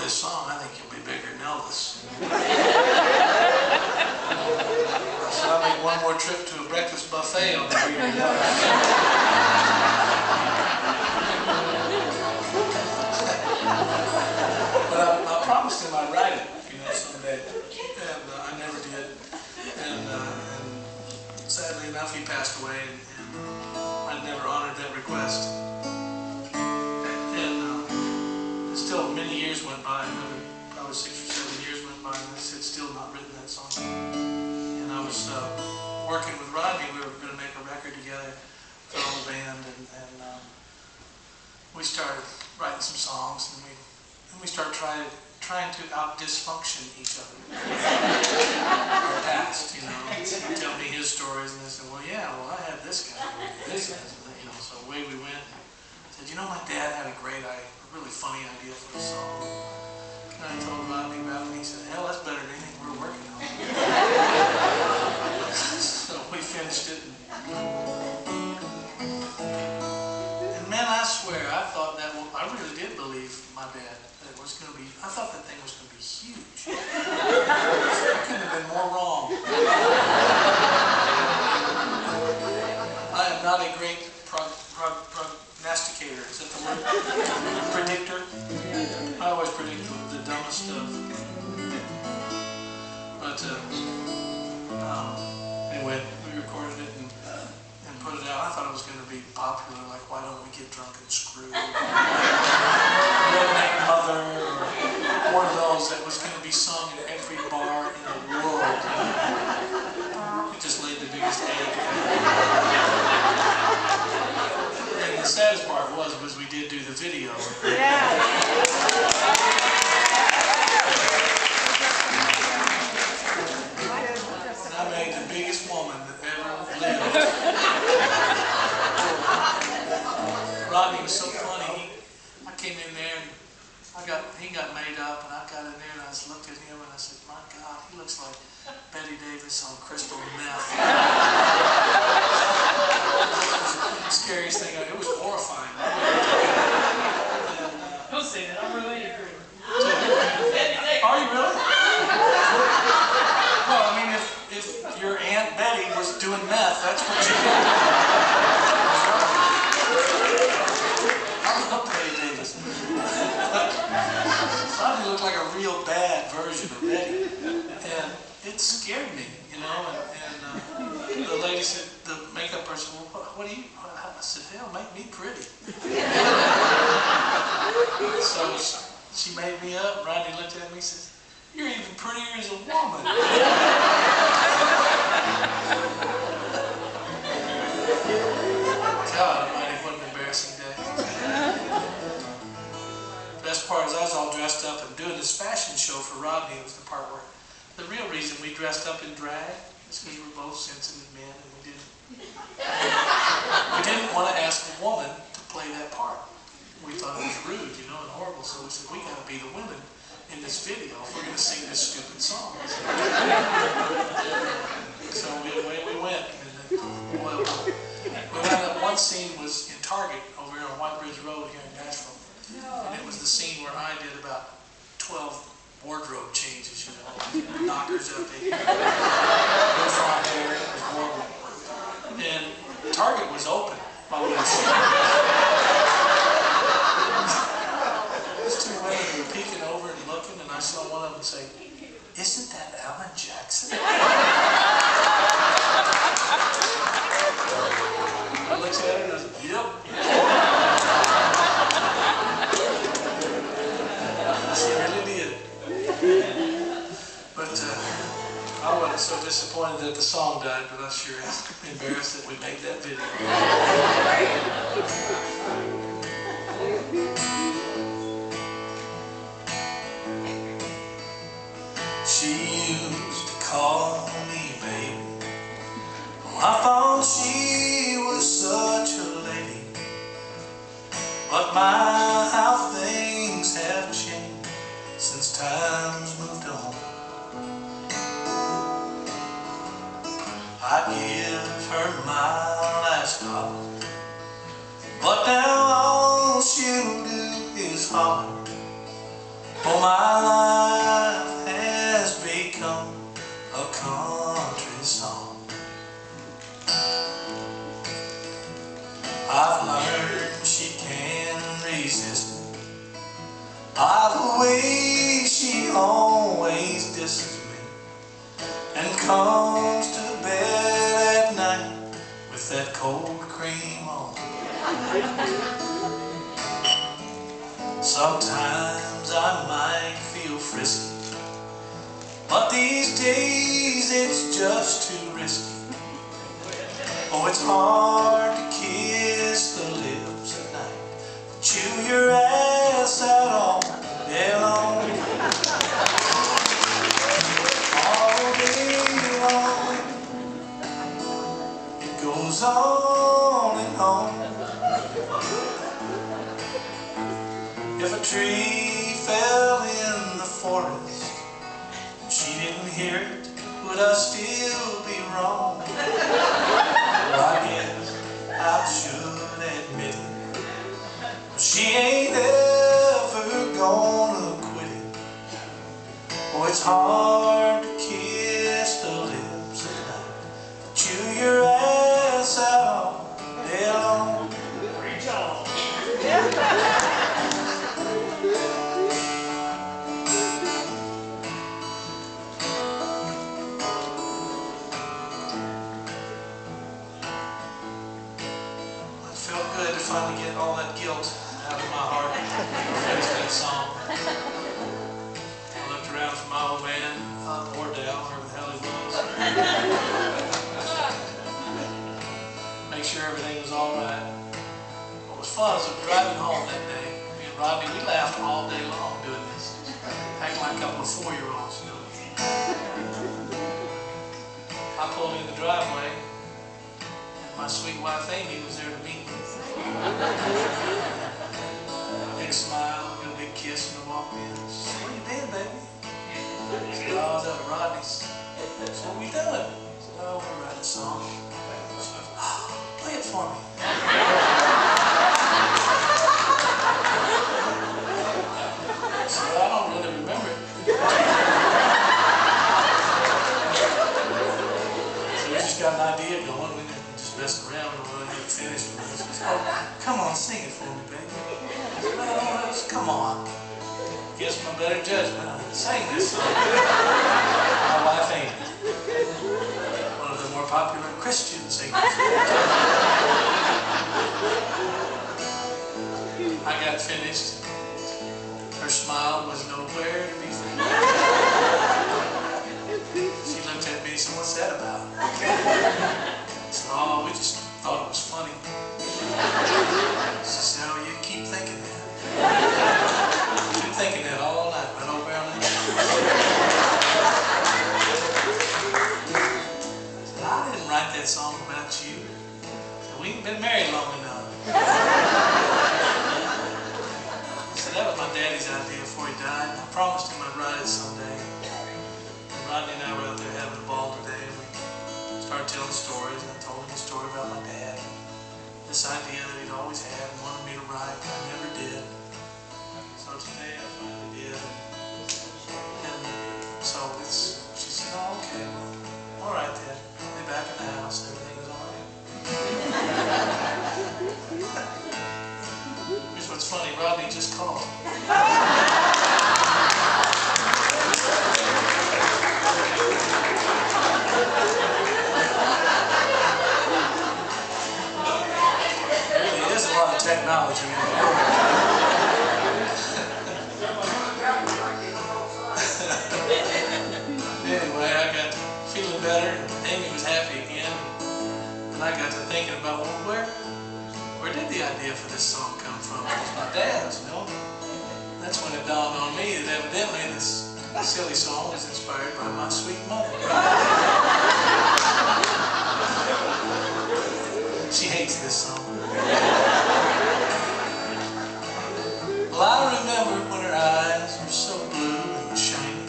this song, I think you'll be bigger than Elvis. So I'll make one more trip to a breakfast buffet on the bigger than Elvis. But I promised him I'd write it, someday. And I never did. And sadly enough, he passed away, and I never honored that request. Still, many years went by, probably 6 or 7 years went by, and I had still not written that song. And I was working with Rodney. We were going to make a record together, throw a band, and we started writing some songs, and we started trying to out-dysfunction each other. Our past, He'd tell me his stories, and I said, well, I had this guy, this guy, so away we went. I said, my dad had a really funny idea for a song. And I told Rodney about it, and he said, hell, that's better than anything we're working on. So we finished it. And man, I swear, I thought I really did believe my dad that it was going to be, I thought that thing was going to be huge. I couldn't have been more wrong. I am not a great prognosticator, is that the word? Predictor? I always predict the dumbest stuff. But anyway, we recorded it and put it out. I thought it was going to be popular, like Why Don't We Get Drunk and Screw? Redneck Mother, or one of those that was going to be sung in every bar in the world. It just laid the biggest egg. The saddest part was we did do the video. Yeah. And I made the biggest woman that ever lived. Rodney was so funny. I came in there and he got made up, and I got in there and I just looked at him and I said, my God, he looks like Betty Davis on crystal meth. The scariest thing, it was horrifying. Don't say that, I'm related to her. Are you really? Well, I mean, if your Aunt Betty was doing meth, that's what you did. I love Betty Davis. Rodney looked like a real bad version of Betty. And it scared me, and the lady said, the makeup person, well, what do you, I said, hell, make me pretty. So she made me up. Rodney looked at me and says, you're even prettier as a woman. God almighty, what an embarrassing day. The best part is I was all dressed up and doing this fashion show for Rodney. It was the part where the real reason we dressed up in drag is because we're both sensitive men, and we didn't want to ask a woman to play that part. We thought it was rude, and horrible, so we said, we got to be the women in this video if we're going to sing this stupid song. So away we went. And well, we wound up, one scene was in Target over here on White Ridge Road here in Nashville. And it was the scene where I did about 12 wardrobe changes, knockers up there. No front hair, it was horrible. And Target was open while we were These two women were peeking over and looking, and I saw one of them say, isn't that Alan Jackson? I looked at her and I said, yep. She really did. But I wasn't so disappointed that the song died, but I sure am embarrassed that we made that video. She used to call me baby. Oh, I thought she was such a lady. But my, how things have changed since time's moved on. I give her my last dollar, but now all she'll do is holler Oh, my life has become a country song. I've learned she can resist me. By the way she always disses me, and comes to bed at night with that cold cream on. Sometimes I might feel frisky, but these days it's just too risky. Oh, it's hard to kiss the lips at night, chew your ass out all day long. All day long, it goes on and on. If a tree fell in the forest and she didn't hear it, would I still be wrong? Well, I guess I should admit it. She ain't ever gonna quit it. Oh, it's hard to kiss the lips at night, chew your ass out all day long. Reach on. It felt good to finally get all that guilt out of my heart and finish that song. I looked around for my old man, or Dal, wherever the hell he was. Make sure everything was all right. What was fun was driving home that day. Me and Rodney, we laughed all day long doing this. Acting like a couple of 4-year-olds, you know. I pulled in the driveway, and my sweet wife Amy was there to meet me. Big smile, got a big kiss when I walked in. She said, "Where you been, baby?" I said, "Oh, I was out at Rodney's." She said, "What are we doing?" I said, "Oh, we're writing a song." She said, "Oh, play it for me." I said, "Well, I don't really remember it." So we just got an idea going. We didn't just mess around. We don't really get finished with this. She said, "Oh, come on, sing it for me, baby." I said, "Well, come on. Against my better judgment, I sang this song. My wife Amy, one of the more popular Christian singers. I got finished. Her smile was nowhere to be found. She looked at me and said, "What's that about?" I said, "Oh, we just thought it was funny." She said, "Oh, you keep thinking that." I've been thinking that all night, right over there on the couch. I said, "I didn't write that song about you. We ain't been married long enough." So that was my daddy's idea before he died. I promised him I'd write it someday. And Rodney and I were out there having a ball today. We started telling stories, and I told him a story about my dad. This idea that he'd always had and wanted me to write, and I never did. So today I finally did. And so she said, "Oh, okay, well, all right then. I'll be back in the house. Everything is all right." Here's what's funny. Rodney just called. There really is a lot of technology in the world. Anyway, I got feeling better, and Amy was happy again. And I got to thinking about, well, where did the idea for this song come from? It was my dad's, you know? That's when it dawned on me that evidently this silly song was inspired by my sweet mother. She hates this song. Well, I remember when her eyes were so blue and shiny.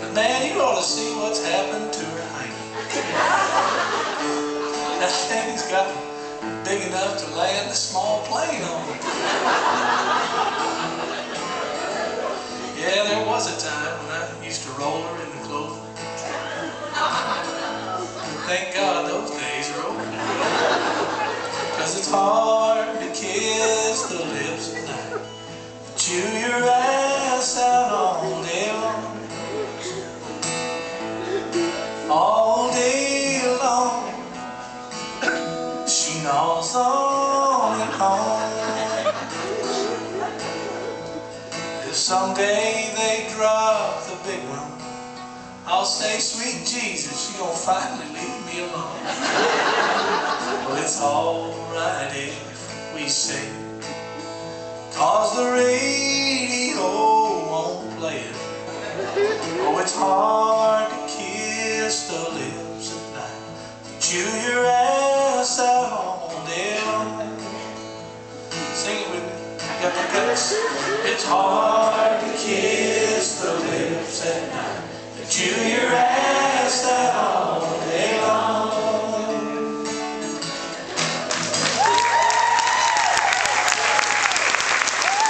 But man, you ought to see what's happened to her hiney. That thing's gotten big enough to land a small plane on. If someday they drop the big one, I'll say, sweet Jesus, you gonna finally leave me alone. Well, it's alright if we say, 'cause the radio won't play it. Oh, it's hard to kiss the lips at night, chew your ass out all day long. Sing it with me. You got the guts. It's hard to kiss the lips at night, chew your